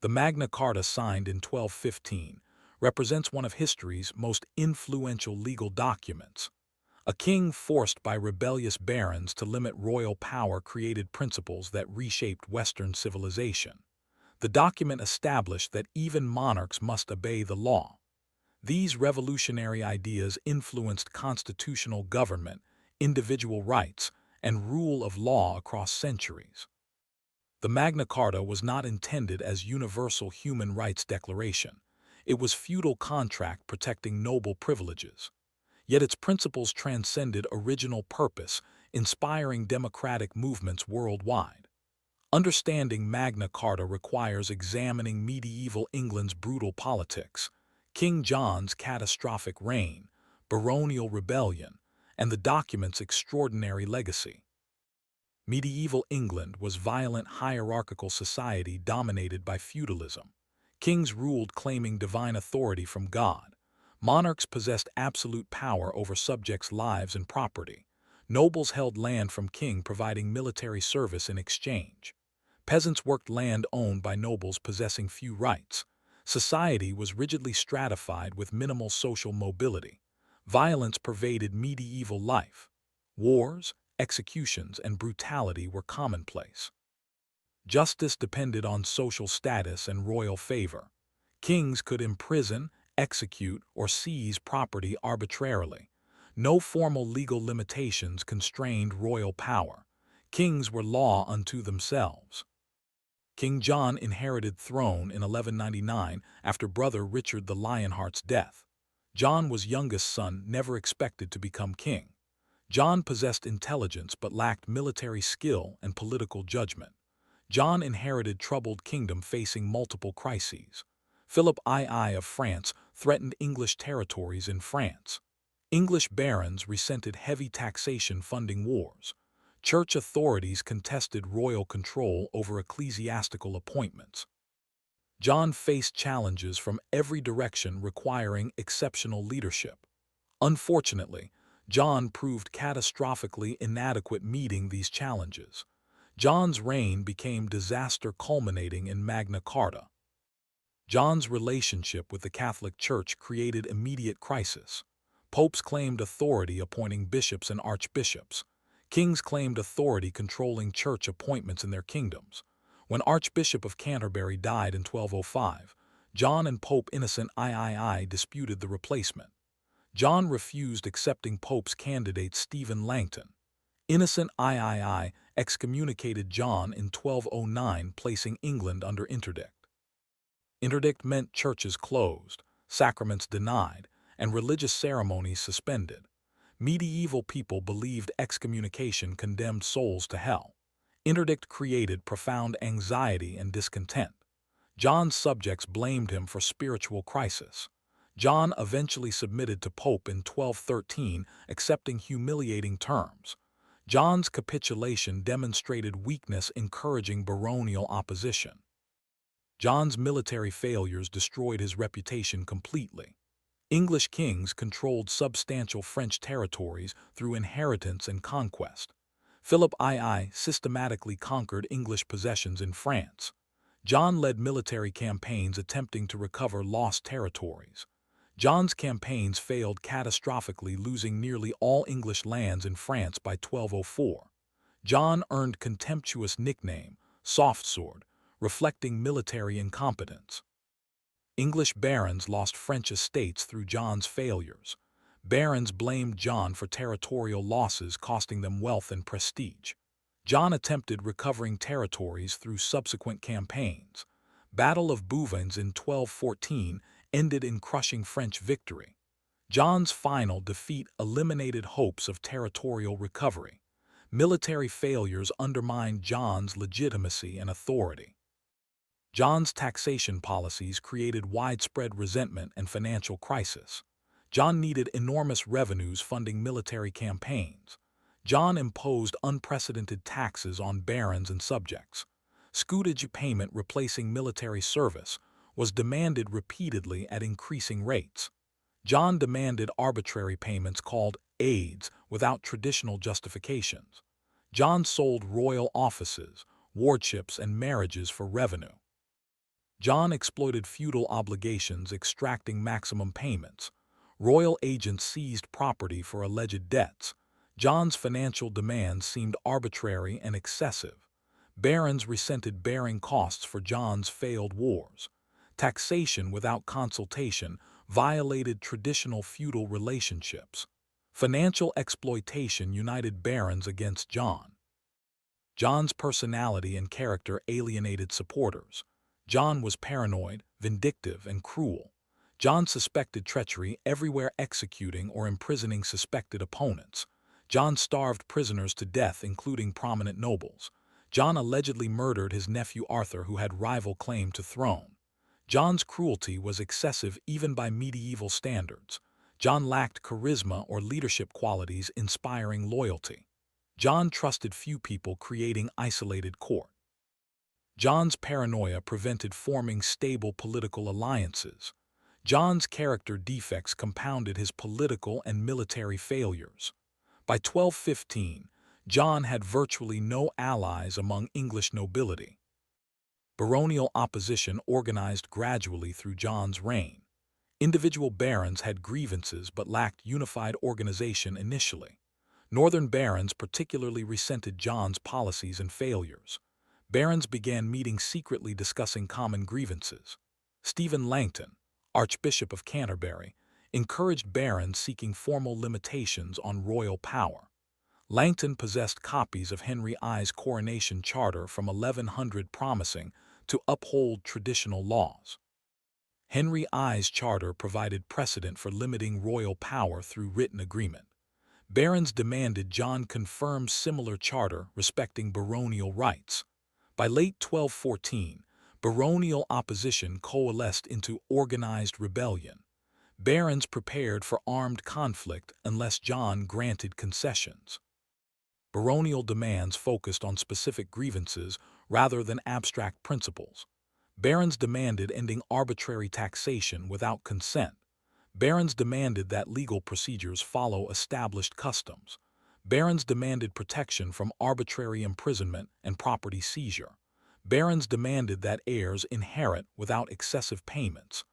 The Magna Carta, signed in 1215, represents one of history's most influential legal documents. A king forced by rebellious barons to limit royal power created principles that reshaped Western civilization. The document established that even monarchs must obey the law. These revolutionary ideas influenced constitutional government, individual rights, and rule of law across centuries. The Magna Carta was not intended as universal human rights declaration. It was feudal contract protecting noble privileges. Yet its principles transcended original purpose, inspiring democratic movements worldwide. Understanding Magna Carta requires examining medieval England's brutal politics, King John's catastrophic reign, baronial rebellion, and the document's extraordinary legacy. Medieval England was violent hierarchical society dominated by feudalism. Kings ruled claiming divine authority from God. Monarchs possessed absolute power over subjects' lives and property. Nobles held land from king, providing military service in exchange. Peasants worked land owned by nobles possessing few rights. Society was rigidly stratified with minimal social mobility. Violence pervaded medieval life. Wars, executions, and brutality were commonplace. Justice depended on social status and royal favor. Kings could imprison, execute, or seize property arbitrarily. No formal legal limitations constrained royal power. Kings were law unto themselves. King John inherited throne in 1199 after brother Richard the Lionheart's death. John was youngest son, never expected to become king. John possessed intelligence but lacked military skill and political judgment. John inherited troubled kingdom facing multiple crises. Philip II of France threatened English territories in France. English barons resented heavy taxation funding wars. Church authorities contested royal control over ecclesiastical appointments. John faced challenges from every direction requiring exceptional leadership. Unfortunately, John proved catastrophically inadequate meeting these challenges. John's reign became disaster, culminating in Magna Carta. John's relationship with the Catholic Church created immediate crisis. Popes claimed authority appointing bishops and archbishops. Kings claimed authority controlling church appointments in their kingdoms. When Archbishop of Canterbury died in 1205, John and Pope Innocent III disputed the replacement. John refused accepting Pope's candidate Stephen Langton. Innocent III excommunicated John in 1209, placing England under interdict. Interdict meant churches closed, sacraments denied, and religious ceremonies suspended. Medieval people believed excommunication condemned souls to hell. Interdict created profound anxiety and discontent. John's subjects blamed him for spiritual crisis. John eventually submitted to Pope in 1213, accepting humiliating terms. John's capitulation demonstrated weakness, encouraging baronial opposition. John's military failures destroyed his reputation completely. English kings controlled substantial French territories through inheritance and conquest. Philip II systematically conquered English possessions in France. John led military campaigns attempting to recover lost territories. John's campaigns failed catastrophically, losing nearly all English lands in France by 1204. John earned contemptuous nickname, Soft Sword, reflecting military incompetence. English barons lost French estates through John's failures. Barons blamed John for territorial losses, costing them wealth and prestige. John attempted recovering territories through subsequent campaigns. Battle of Bouvines in 1214 ended in crushing French victory. John's final defeat eliminated hopes of territorial recovery. Military failures undermined John's legitimacy and authority. John's taxation policies created widespread resentment and financial crisis. John needed enormous revenues funding military campaigns. John imposed unprecedented taxes on barons and subjects. Scutage payment, replacing military service, was demanded repeatedly at increasing rates. John demanded arbitrary payments called aids without traditional justifications. John sold royal offices, wardships, and marriages for revenue. John exploited feudal obligations, extracting maximum payments. Royal agents seized property for alleged debts. John's financial demands seemed arbitrary and excessive. Barons resented bearing costs for John's failed wars. Taxation without consultation violated traditional feudal relationships. Financial exploitation united barons against John. John's personality and character alienated supporters. John was paranoid, vindictive, and cruel. John suspected treachery, everywhere executing or imprisoning suspected opponents. John starved prisoners to death, including prominent nobles. John allegedly murdered his nephew Arthur, who had rival claim to throne. John's cruelty was excessive even by medieval standards. John lacked charisma or leadership qualities inspiring loyalty. John trusted few people, creating isolated court. John's paranoia prevented forming stable political alliances. John's character defects compounded his political and military failures. By 1215, John had virtually no allies among English nobility. Baronial opposition organized gradually through John's reign. Individual barons had grievances but lacked unified organization initially. Northern barons particularly resented John's policies and failures. Barons began meeting secretly, discussing common grievances. Stephen Langton, Archbishop of Canterbury, encouraged barons seeking formal limitations on royal power. Langton possessed copies of Henry I's coronation charter from 1100, promising to uphold traditional laws. Henry I's charter provided precedent for limiting royal power through written agreement. Barons demanded John confirm similar charter respecting baronial rights. By late 1214, baronial opposition coalesced into organized rebellion. Barons prepared for armed conflict unless John granted concessions. Baronial demands focused on specific grievances rather than abstract principles. Barons demanded ending arbitrary taxation without consent. Barons demanded that legal procedures follow established customs. Barons demanded protection from arbitrary imprisonment and property seizure. Barons demanded that heirs inherit without excessive payments.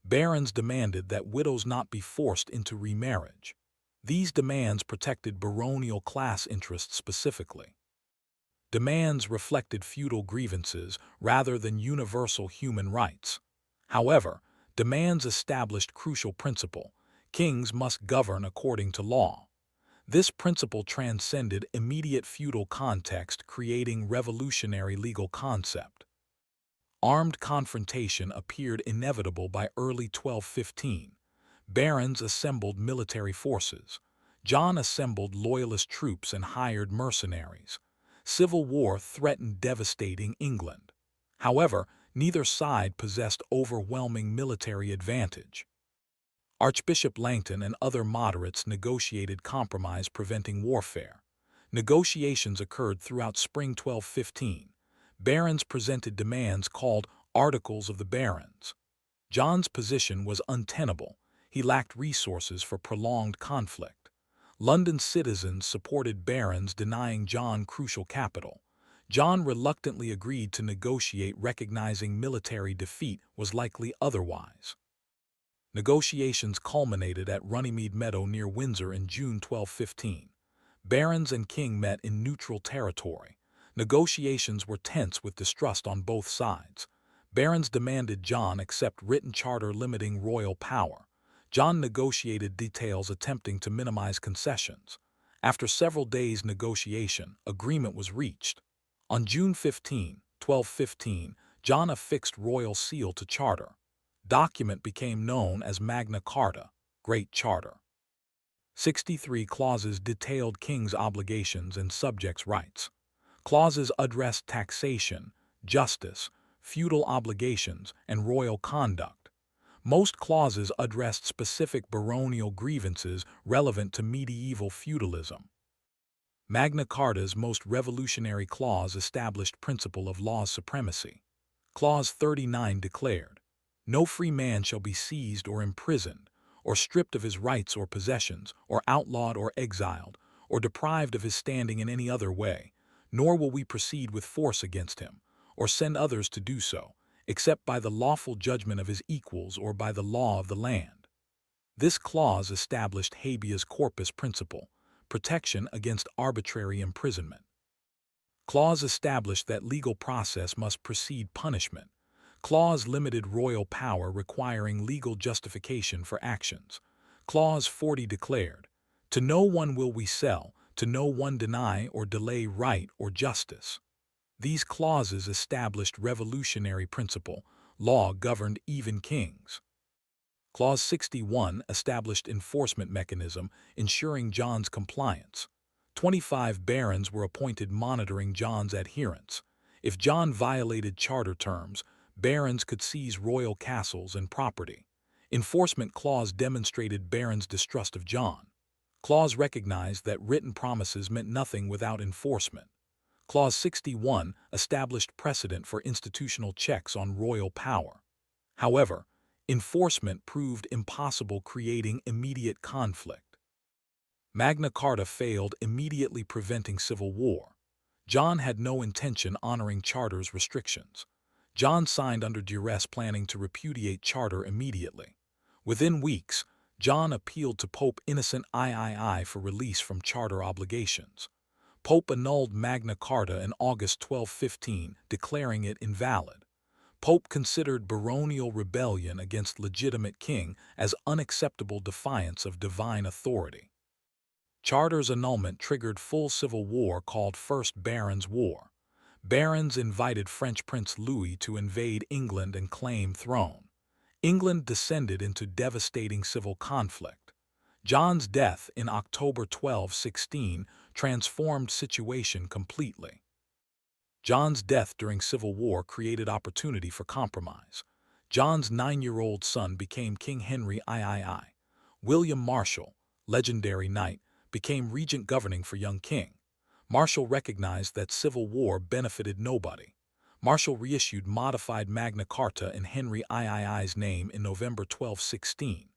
Barons demanded that widows not be forced into remarriage. These demands protected baronial class interests specifically. Demands reflected feudal grievances rather than universal human rights. However, demands established crucial principle: kings must govern according to law. This principle transcended immediate feudal context, creating revolutionary legal concept. Armed confrontation appeared inevitable by early 1215. Barons assembled military forces. John assembled loyalist troops and hired mercenaries. Civil war threatened devastating England. However, neither side possessed overwhelming military advantage. Archbishop Langton and other moderates negotiated compromise, preventing warfare. Negotiations occurred throughout spring 1215. Barons presented demands called Articles of the Barons. John's position was untenable. He lacked resources for prolonged conflict. London citizens supported barons, denying John crucial capital. John reluctantly agreed to negotiate, recognizing military defeat was likely otherwise. Negotiations culminated at Runnymede Meadow near Windsor in June 1215. Barons and king met in neutral territory. Negotiations were tense with distrust on both sides. Barons demanded John accept written charter limiting royal power. John negotiated details, attempting to minimize concessions. After several days' negotiation, agreement was reached. On June 15, 1215, John affixed royal seal to charter. Document became known as Magna Carta, Great Charter. 63 clauses detailed king's obligations and subjects' rights. Clauses addressed taxation, justice, feudal obligations, and royal conduct. Most clauses addressed specific baronial grievances relevant to medieval feudalism. Magna Carta's most revolutionary clause established principle of law's supremacy. Clause 39 declared, "No free man shall be seized or imprisoned, or stripped of his rights or possessions, or outlawed or exiled, or deprived of his standing in any other way, nor will we proceed with force against him, or send others to do so, except by the lawful judgment of his equals or by the law of the land. This clause established habeas corpus principle, protection against arbitrary imprisonment. Clause established that legal process must precede punishment. Clause limited royal power requiring legal justification for actions. Clause 40 declared, "To no one will we sell, to no one deny or delay right or justice." These clauses established revolutionary principle. Law governed even kings. Clause 61 established enforcement mechanism ensuring John's compliance. 25 barons were appointed monitoring John's adherence. If John violated charter terms, barons could seize royal castles and property. Enforcement clause demonstrated barons' distrust of John. Clause recognized that written promises meant nothing without enforcement. Clause 61 established precedent for institutional checks on royal power. However, enforcement proved impossible, creating immediate conflict. Magna Carta failed, immediately preventing civil war. John had no intention honoring charter's restrictions. John signed under duress, planning to repudiate charter immediately. Within weeks, John appealed to Pope Innocent III for release from charter obligations. Pope annulled Magna Carta in August 1215, declaring it invalid. Pope considered baronial rebellion against legitimate king as unacceptable defiance of divine authority. Charter's annulment triggered full civil war called First Barons' War. Barons invited French Prince Louis to invade England and claim throne. England descended into devastating civil conflict. John's death in October 1216 transformed situation completely. John's death during civil war created opportunity for compromise. John's 9-year-old son became King Henry III. William Marshal, legendary knight, became regent governing for young king. Marshal recognized that civil war benefited nobody. Marshal reissued modified Magna Carta in Henry III's name in November 1216.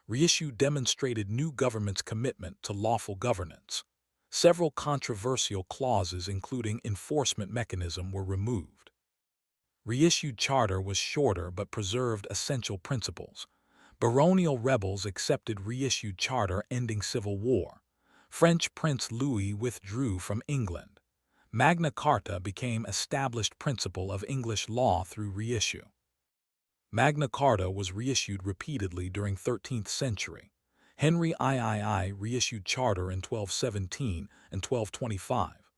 Reissue demonstrated new government's commitment to lawful governance. Several controversial clauses, including enforcement mechanism, were removed. Reissued charter was shorter but preserved essential principles. Baronial rebels accepted reissued charter, ending civil war. French Prince Louis withdrew from England. Magna Carta became established principle of English law through reissue. Magna Carta was reissued repeatedly during 13th century. Henry III reissued charter in 1217 and 1225.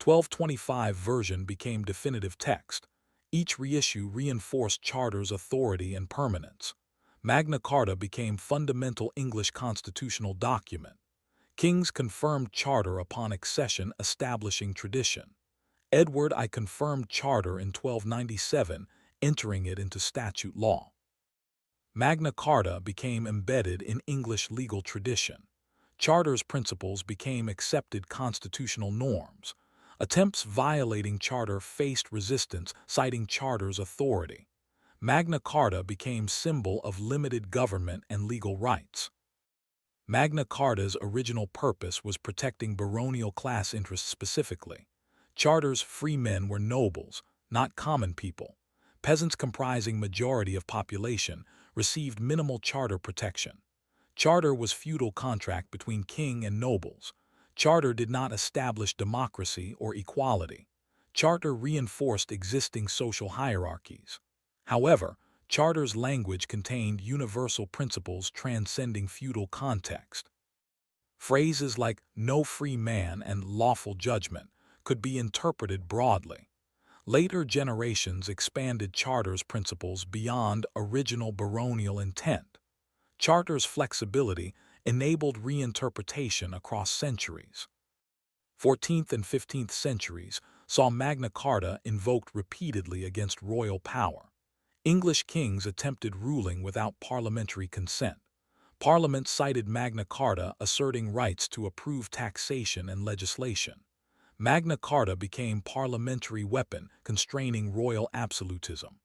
1225 version became definitive text. Each reissue reinforced charter's authority and permanence. Magna Carta became fundamental English constitutional document. Kings confirmed charter upon accession, establishing tradition. Edward I confirmed charter in 1297, entering it into statute law. Magna Carta became embedded in English legal tradition. Charter's principles became accepted constitutional norms. Attempts violating charter faced resistance, citing charter's authority. Magna Carta became symbol of limited government and legal rights. Magna Carta's original purpose was protecting baronial class interests specifically. Charter's freemen were nobles, not common people. Peasants, comprising majority of population, received minimal charter protection. Charter was feudal contract between king and nobles. Charter did not establish democracy or equality. Charter reinforced existing social hierarchies. However, Charter's language contained universal principles transcending feudal context. Phrases like "no free man" and "lawful judgment" could be interpreted broadly. Later generations expanded Charter's principles beyond original baronial intent. Charter's flexibility enabled reinterpretation across centuries. 14th and 15th centuries saw Magna Carta invoked repeatedly against royal power. English kings attempted ruling without parliamentary consent. Parliament cited Magna Carta, asserting rights to approve taxation and legislation. Magna Carta became parliamentary weapon, constraining royal absolutism.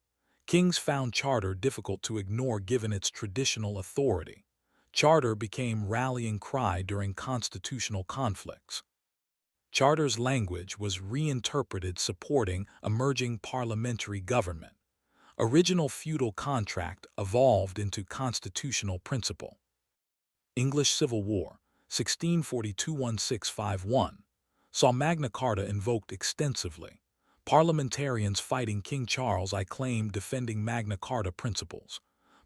Kings found charter difficult to ignore given its traditional authority. Charter became rallying cry during constitutional conflicts. Charter's language was reinterpreted, supporting emerging parliamentary government. Original feudal contract evolved into constitutional principle. English Civil War, 1642–1651, saw Magna Carta invoked extensively. Parliamentarians fighting King Charles I claimed defending Magna Carta principles.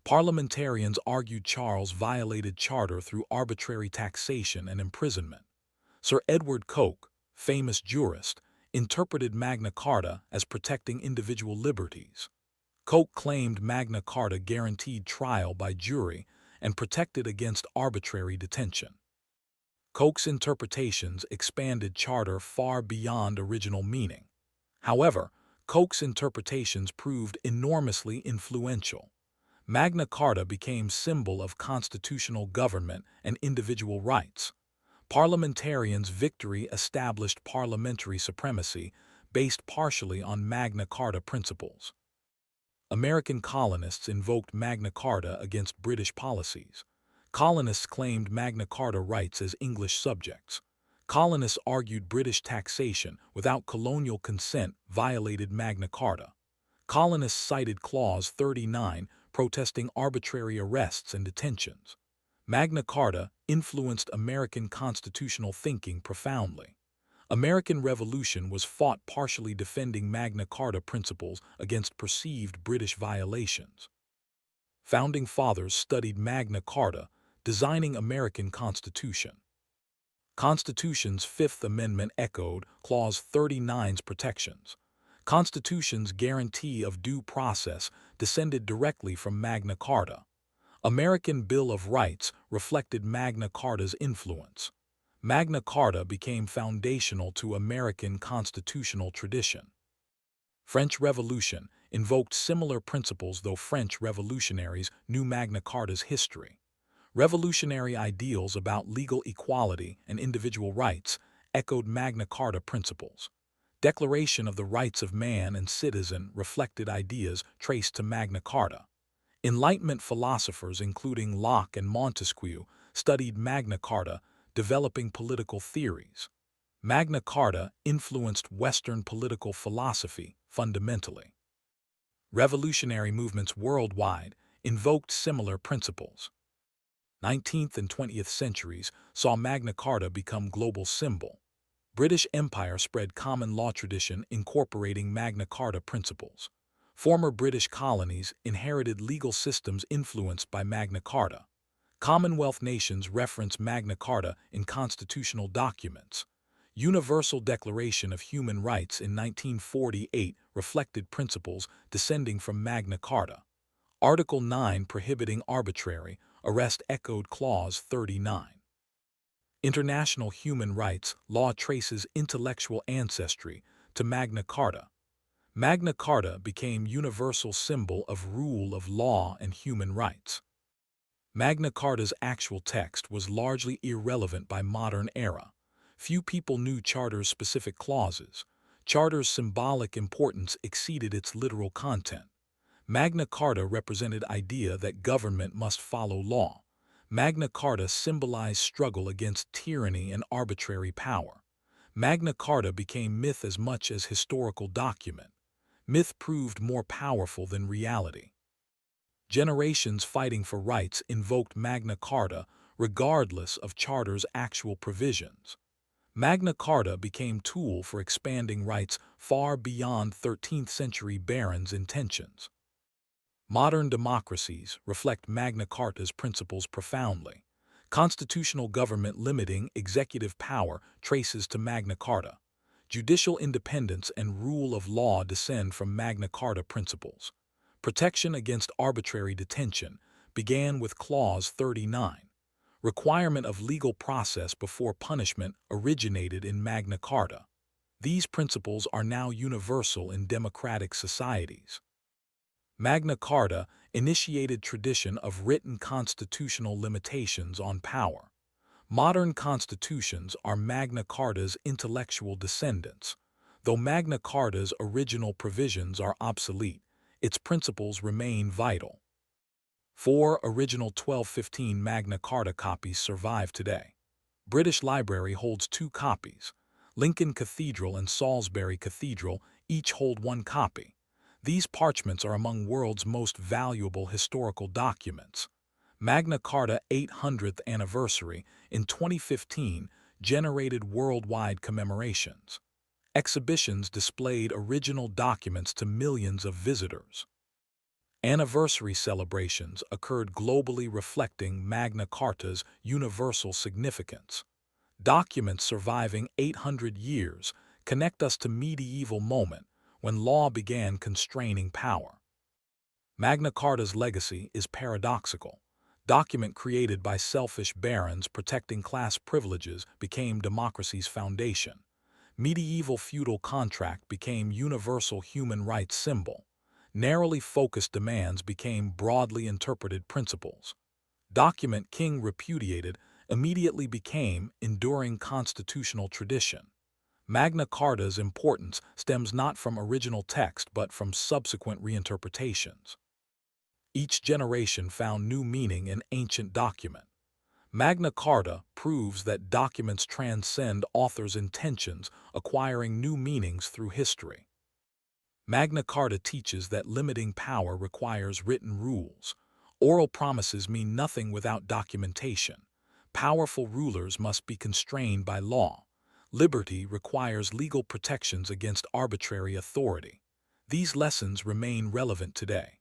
Parliamentarians argued Charles violated charter through arbitrary taxation and imprisonment. Sir Edward Coke, famous jurist, interpreted Magna Carta as protecting individual liberties. Coke claimed Magna Carta guaranteed trial by jury and protected against arbitrary detention. Coke's interpretations expanded charter far beyond original meaning. However, Coke's interpretations proved enormously influential. Magna Carta became symbol of constitutional government and individual rights. Parliamentarians' victory established parliamentary supremacy based partially on Magna Carta principles. American colonists invoked Magna Carta against British policies. Colonists claimed Magna Carta rights as English subjects. Colonists argued British taxation without colonial consent violated Magna Carta. Colonists cited Clause 39, protesting arbitrary arrests and detentions. Magna Carta influenced American constitutional thinking profoundly. American Revolution was fought partially defending Magna Carta principles against perceived British violations. Founding Fathers studied Magna Carta, designing American Constitution. Constitution's Fifth Amendment echoed Clause 39's protections. Constitution's guarantee of due process descended directly from Magna Carta. American Bill of Rights reflected Magna Carta's influence. Magna Carta became foundational to American constitutional tradition. French Revolution invoked similar principles, though French revolutionaries knew Magna Carta's history. Revolutionary ideals about legal equality and individual rights echoed Magna Carta principles. Declaration of the Rights of Man and Citizen reflected ideas traced to Magna Carta. Enlightenment philosophers, including Locke and Montesquieu, studied Magna Carta, developing political theories. Magna Carta influenced Western political philosophy fundamentally. Revolutionary movements worldwide invoked similar principles. 19th and 20th centuries saw Magna Carta become global symbol. British Empire spread common law tradition incorporating Magna Carta principles. Former British colonies inherited legal systems influenced by Magna Carta. Commonwealth nations reference Magna Carta in constitutional documents. Universal Declaration of Human Rights in 1948 reflected principles descending from Magna Carta. Article 9 prohibiting arbitrary arrest echoed Clause 39. International human rights law traces intellectual ancestry to Magna Carta. Magna Carta became universal symbol of rule of law and human rights. Magna Carta's actual text was largely irrelevant by modern era. Few people knew Charter's specific clauses. Charter's symbolic importance exceeded its literal content. Magna Carta represented idea that government must follow law. Magna Carta symbolized struggle against tyranny and arbitrary power. Magna Carta became myth as much as historical document. Myth proved more powerful than reality. Generations fighting for rights invoked Magna Carta regardless of Charter's actual provisions. Magna Carta became tool for expanding rights far beyond 13th century barons' intentions. Modern democracies reflect Magna Carta's principles profoundly. Constitutional government limiting executive power traces to Magna Carta. Judicial independence and rule of law descend from Magna Carta principles. Protection against arbitrary detention began with Clause 39. Requirement of legal process before punishment originated in Magna Carta. These principles are now universal in democratic societies. Magna Carta initiated tradition of written constitutional limitations on power. Modern constitutions are Magna Carta's intellectual descendants. Though Magna Carta's original provisions are obsolete, its principles remain vital. 4 original 1215 Magna Carta copies survive today. British Library holds 2 copies. Lincoln Cathedral and Salisbury Cathedral each hold 1 copy. These parchments are among world's most valuable historical documents. Magna Carta 800th anniversary in 2015 generated worldwide commemorations. Exhibitions displayed original documents to millions of visitors. Anniversary celebrations occurred globally, reflecting Magna Carta's universal significance. Documents surviving 800 years connect us to medieval moment when law began constraining power. Magna Carta's legacy is paradoxical. Document created by selfish barons protecting class privileges became democracy's foundation. Medieval feudal contract became universal human rights symbol. Narrowly focused demands became broadly interpreted principles. Document king repudiated immediately became enduring constitutional tradition. Magna Carta's importance stems not from original text but from subsequent reinterpretations. Each generation found new meaning in ancient document. Magna Carta proves that documents transcend authors' intentions, acquiring new meanings through history. Magna Carta teaches that limiting power requires written rules. Oral promises mean nothing without documentation. Powerful rulers must be constrained by law. Liberty requires legal protections against arbitrary authority. These lessons remain relevant today.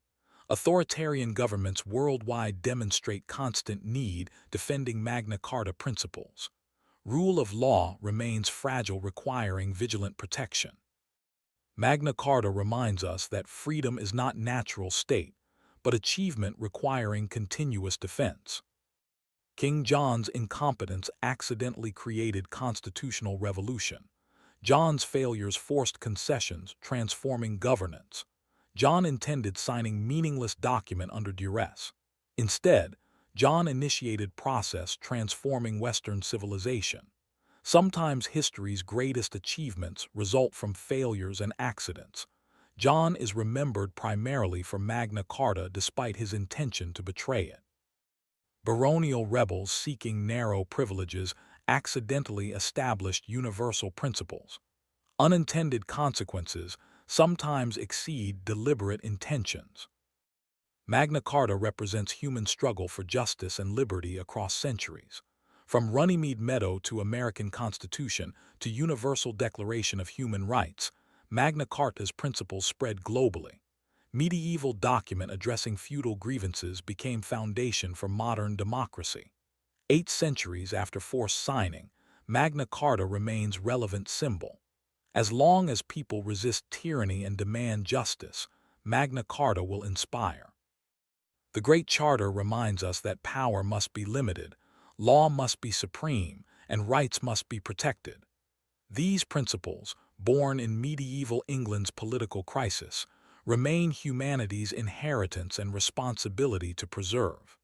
Authoritarian governments worldwide demonstrate constant need defending Magna Carta principles. Rule of law remains fragile, requiring vigilant protection. Magna Carta reminds us that freedom is not natural state, but achievement requiring continuous defense. King John's incompetence accidentally created constitutional revolution. John's failures forced concessions, transforming governance. John intended signing meaningless document under duress. Instead, John initiated process transforming Western civilization. Sometimes history's greatest achievements result from failures and accidents. John is remembered primarily for Magna Carta despite his intention to betray it. Baronial rebels seeking narrow privileges accidentally established universal principles. Unintended consequences sometimes exceed deliberate intentions. Magna Carta represents human struggle for justice and liberty across centuries. From Runnymede Meadow to American Constitution to Universal Declaration of Human Rights, Magna Carta's principles spread globally. Medieval document addressing feudal grievances became foundation for modern democracy. 8 centuries after forced signing, Magna Carta remains relevant symbol. As long as people resist tyranny and demand justice, Magna Carta will inspire. The Great Charter reminds us that power must be limited, law must be supreme, and rights must be protected. These principles, born in medieval England's political crisis, remain humanity's inheritance and responsibility to preserve.